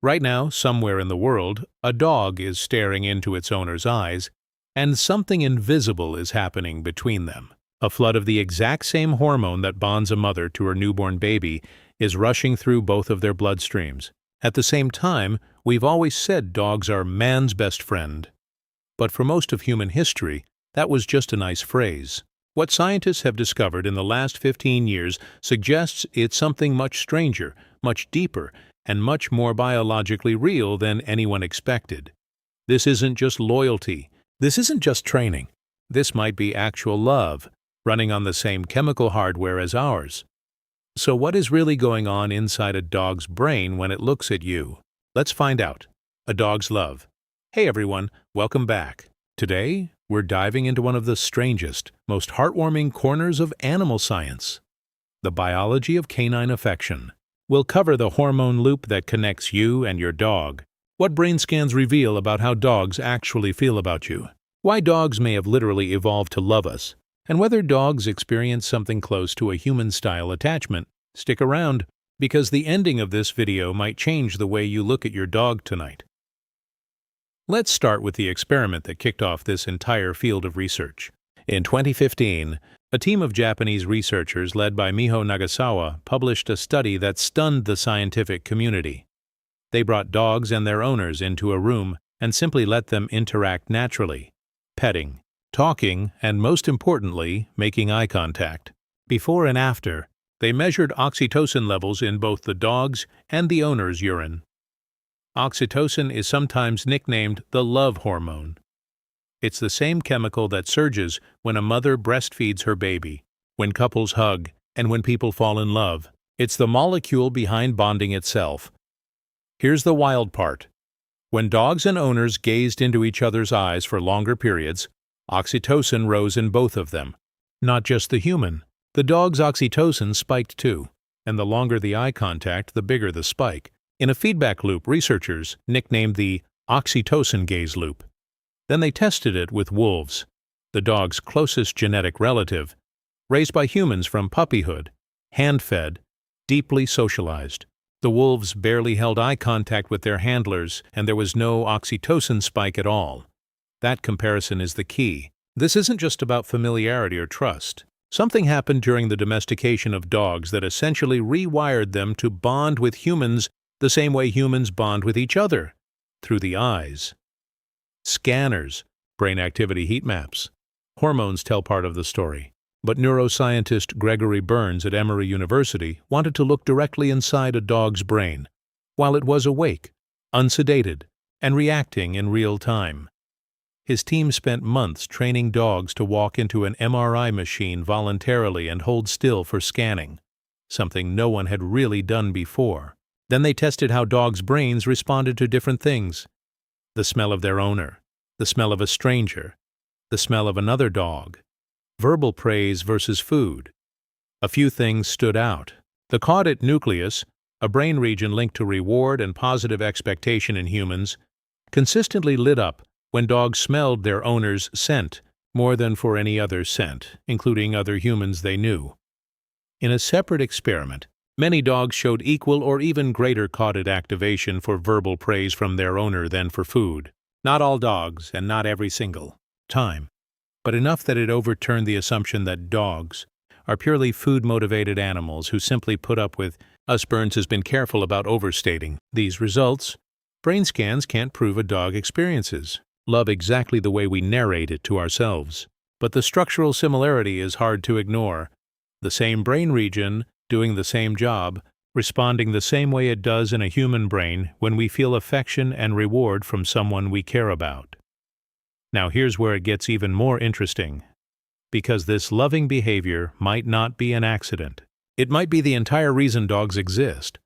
Right now, somewhere in the world, a dog is staring into its owner's eyes, and something invisible is happening between them. A flood of the exact same hormone that bonds a mother to her newborn baby is rushing through both of their bloodstreams. At the same time, we've always said dogs are man's best friend. But for most of human history, that was just a nice phrase. What scientists have discovered in the last 15 years suggests it's something much stranger, much deeper, and much more biologically real than anyone expected. This isn't just loyalty. This isn't just training. This might be actual love, running on the same chemical hardware as ours. So what is really going on inside a dog's brain when it looks at you? Let's find out. A dog's love. Hey everyone, welcome back. Today, we're diving into one of the strangest, most heartwarming corners of animal science. The biology of canine affection. We'll cover the hormone loop that connects you and your dog, what brain scans reveal about how dogs actually feel about you, why dogs may have literally evolved to love us, and whether dogs experience something close to a human-style attachment. Stick around, because the ending of this video might change the way you look at your dog tonight. Let's start with the experiment that kicked off this entire field of research. In 2015, a team of Japanese researchers led by Miho Nagasawa published a study that stunned the scientific community. They brought dogs and their owners into a room and simply let them interact naturally, petting, talking, and most importantly, making eye contact. Before and after, they measured oxytocin levels in both the dog's and the owner's urine. Oxytocin is sometimes nicknamed the love hormone. It's the same chemical that surges when a mother breastfeeds her baby, when couples hug, and when people fall in love. It's the molecule behind bonding itself. Here's the wild part. When dogs and owners gazed into each other's eyes for longer periods, oxytocin rose in both of them. Not just the human. The dog's oxytocin spiked too, and the longer the eye contact, the bigger the spike. In a feedback loop, researchers nicknamed the oxytocin gaze loop. Then they tested it with wolves, the dog's closest genetic relative, raised by humans from puppyhood, hand-fed, deeply socialized. The wolves barely held eye contact with their handlers, and there was no oxytocin spike at all. That comparison is the key. This isn't just about familiarity or trust. Something happened during the domestication of dogs that essentially rewired them to bond with humans the same way humans bond with each other, through the eyes. Scanners, brain activity heat maps. Hormones tell part of the story. But neuroscientist Gregory Burns at Emory University wanted to look directly inside a dog's brain, while it was awake, unsedated, and reacting in real time. His team spent months training dogs to walk into an MRI machine voluntarily and hold still for scanning, something no one had really done before. Then they tested how dogs' brains responded to different things. The smell of their owner, the smell of a stranger, the smell of another dog, verbal praise versus food. A few things stood out. The caudate nucleus, a brain region linked to reward and positive expectation in humans, consistently lit up when dogs smelled their owner's scent more than for any other scent, including other humans they knew. In a separate experiment, many dogs showed equal or even greater caudate activation for verbal praise from their owner than for food. Not all dogs, and not every single time, but enough that it overturned the assumption that dogs are purely food-motivated animals who simply put up with us. Burns has been careful about overstating these results. Brain scans can't prove a dog experiences love exactly the way we narrate it to ourselves. But the structural similarity is hard to ignore. The same brain region, doing the same job, responding the same way it does in a human brain when we feel affection and reward from someone we care about. Now here's where it gets even more interesting. Because this loving behavior might not be an accident. It might be the entire reason dogs exist.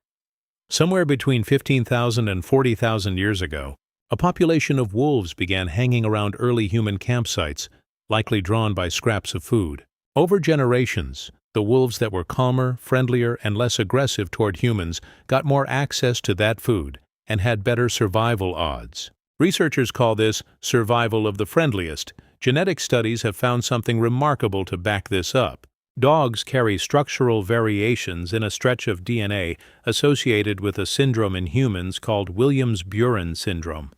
Somewhere between 15,000 and 40,000 years ago, a population of wolves began hanging around early human campsites, likely drawn by scraps of food. Over generations, the wolves that were calmer, friendlier, and less aggressive toward humans got more access to that food and had better survival odds. Researchers call this survival of the friendliest. Genetic studies have found something remarkable to back this up. Dogs carry structural variations in a stretch of DNA associated with a syndrome in humans called Williams-Buren syndrome,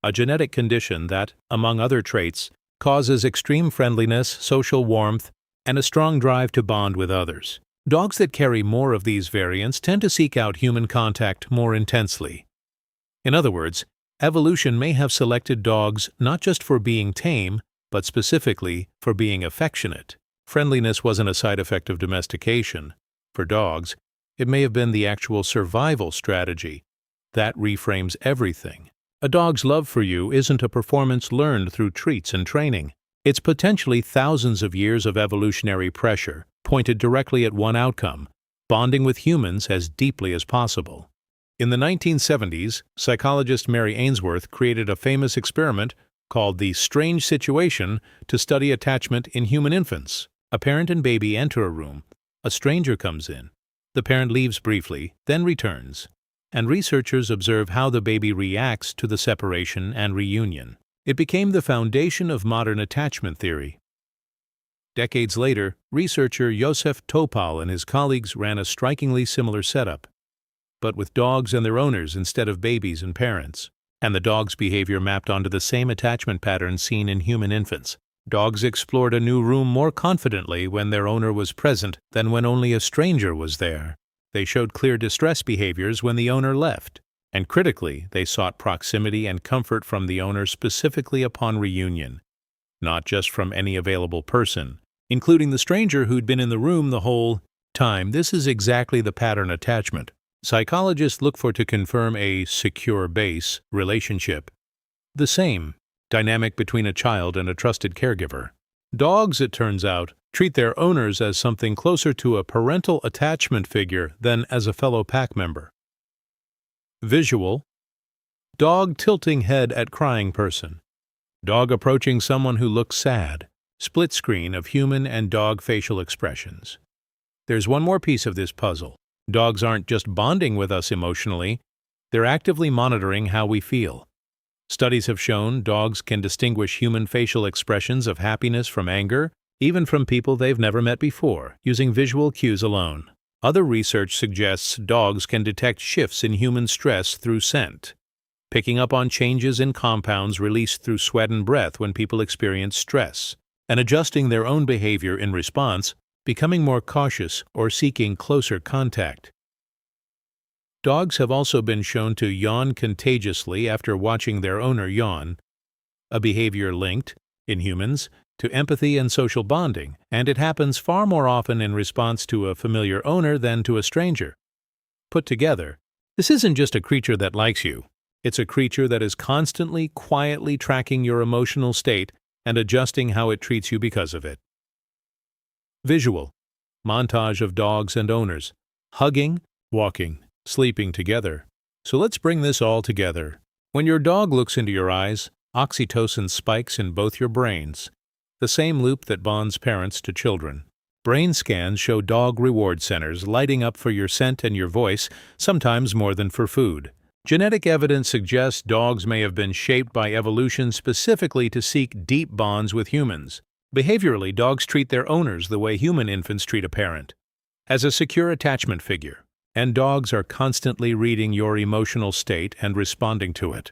a genetic condition that, among other traits, causes extreme friendliness, social warmth, and a strong drive to bond with others. Dogs that carry more of these variants tend to seek out human contact more intensely. In other words, evolution may have selected dogs not just for being tame, but specifically for being affectionate. Friendliness wasn't a side effect of domestication. For dogs, it may have been the actual survival strategy. That reframes everything. A dog's love for you isn't a performance learned through treats and training. It's potentially thousands of years of evolutionary pressure pointed directly at one outcome: bonding with humans as deeply as possible. In the 1970s, psychologist Mary Ainsworth created a famous experiment called the strange situation to study attachment in human infants. A parent and baby enter a room. A stranger comes in. The parent leaves briefly, then returns, and researchers observe how the baby reacts to the separation and reunion. It became the foundation of modern attachment theory. Decades later, researcher Josef Topal and his colleagues ran a strikingly similar setup, but with dogs and their owners instead of babies and parents, and the dog's behavior mapped onto the same attachment patterns seen in human infants. Dogs explored a new room more confidently when their owner was present than when only a stranger was there. They showed clear distress behaviors when the owner left, and critically, they sought proximity and comfort from the owner specifically upon reunion, not just from any available person, including the stranger who'd been in the room the whole time. This is exactly the pattern attachment psychologists look for to confirm a secure base relationship. The same dynamic between a child and a trusted caregiver. Dogs, it turns out, treat their owners as something closer to a parental attachment figure than as a fellow pack member. Visual: dog tilting head at crying person. Dog approaching someone who looks sad. Split screen of human and dog facial expressions. There's one more piece of this puzzle. Dogs aren't just bonding with us emotionally, they're actively monitoring how we feel. Studies have shown dogs can distinguish human facial expressions of happiness from anger, even from people they've never met before, using visual cues alone. Other research suggests dogs can detect shifts in human stress through scent, picking up on changes in compounds released through sweat and breath when people experience stress, and adjusting their own behavior in response, becoming more cautious or seeking closer contact. Dogs have also been shown to yawn contagiously after watching their owner yawn, a behavior linked, in humans, to empathy and social bonding, and it happens far more often in response to a familiar owner than to a stranger. Put together, this isn't just a creature that likes you. It's a creature that is constantly, quietly tracking your emotional state and adjusting how it treats you because of it. Visual: montage of dogs and owners, hugging, walking, sleeping together. So let's bring this all together. When your dog looks into your eyes, oxytocin spikes in both your brains, the same loop that bonds parents to children. Brain scans show dog reward centers lighting up for your scent and your voice, sometimes more than for food. Genetic evidence suggests dogs may have been shaped by evolution specifically to seek deep bonds with humans. Behaviorally, dogs treat their owners the way human infants treat a parent, as a secure attachment figure. And dogs are constantly reading your emotional state and responding to it.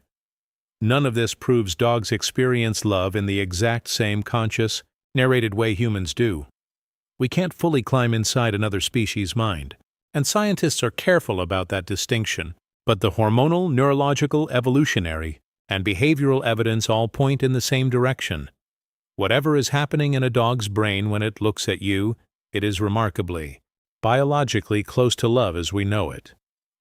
None of this proves dogs experience love in the exact same conscious, narrated way humans do. We can't fully climb inside another species' mind, and scientists are careful about that distinction, but the hormonal, neurological, evolutionary, and behavioral evidence all point in the same direction. Whatever is happening in a dog's brain when it looks at you, it is remarkably, biologically close to love as we know it.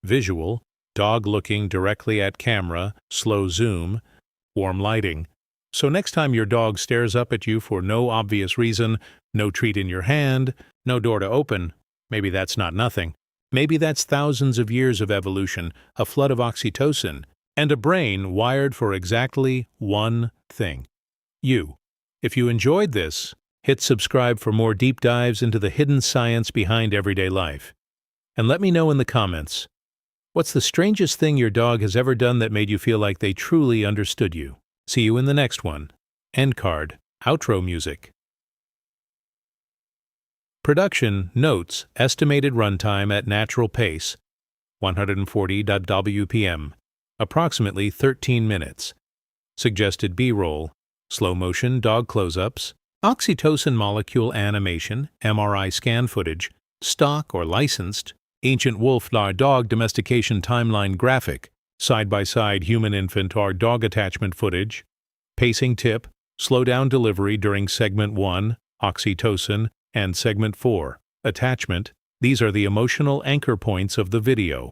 Visual: dog looking directly at camera, slow zoom, warm lighting. So next time your dog stares up at you for no obvious reason, no treat in your hand, no door to open, maybe that's not nothing. Maybe that's thousands of years of evolution, a flood of oxytocin, and a brain wired for exactly one thing: you. If you enjoyed this, hit subscribe for more deep dives into the hidden science behind everyday life. And let me know in the comments, what's the strangest thing your dog has ever done that made you feel like they truly understood you? See you in the next one. End card. Outro music. Production notes estimated runtime at natural pace, 140 WPM, approximately 13 minutes. Suggested B-roll, slow motion dog close-ups, oxytocin molecule animation, MRI scan footage, stock or licensed, ancient wolf or dog domestication timeline graphic, side-by-side human-infant or dog attachment footage, pacing tip, slow down delivery during segment 1, oxytocin, and segment 4, attachment. These are the emotional anchor points of the video.